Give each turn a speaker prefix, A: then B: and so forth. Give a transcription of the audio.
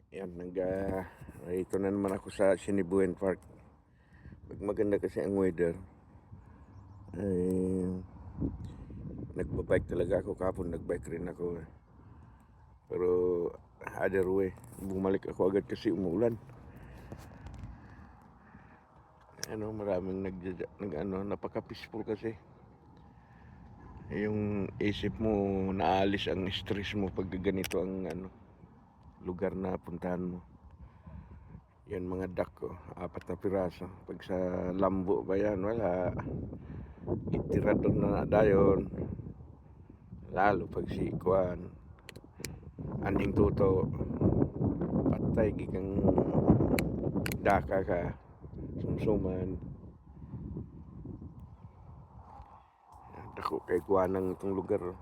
A: Yan, ito na naman ako sa Sinibuyan Park. Pag maganda kasi ang weather, ay nagbabike talaga ako. Kapon nagbike rin ako. Pero other way, bumalik ako agad kasi umuulan. Maraming napaka-peaceful kasi. Yung isip mo, naalis ang stress mo pag ganito ang lugar na puntahan mo. Yan mga duck ko, 4 na piraso. Pag sa Lambo ba yan, wala. Itirador na dayon. Lalo pag si Kuan, Aning Tuto, patay gikang daka ka, sumsuman. Dako kay Kuanang itong lugar.